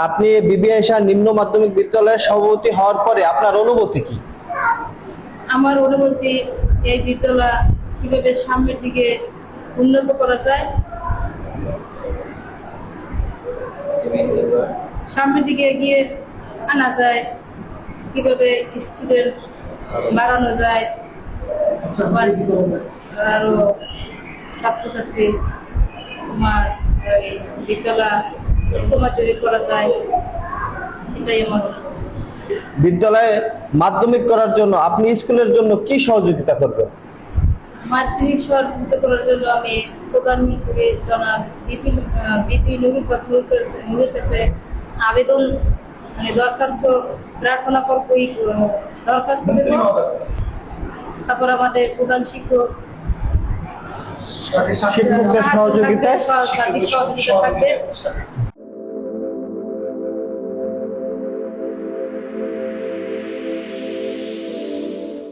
আপনি বিবিআইসা নিম্ন মাধ্যমিক বিদ্যালয়ের সভাপতি হওয়ার পরে আপনার অনুভূতি কি? আমার অনুভূতি, এই বিদ্যালয় কিভাবে সামনের দিকে উন্নত করা যায়, সামনের দিকে এগিয়ে আনা যায়, কিভাবে স্টুডেন্ট বাড়ানো যায়, আরো ছাত্রছাত্রী আমার এই বিদ্যালয় উচ্চমাধ্যমিক করা যায়, এটাই আমার অনুভূতি। বিদ্যালয়ে মাধ্যমিক করার জন্য আপনি স্কুলের জন্য কি সহযোগিতা করবেন? মাধ্যমিক সহযোগিতা করার জন্য আমি প্রধানমন্ত্রী জনাব বিপি নুরুল কাছে আবেদন দরখাস্ত প্রার্থনা করবো, দরখাস্ত দেব। তারপর আমাদের প্রধান শিক্ষকের সহযোগিতায় সহযোগিতা থাকবে।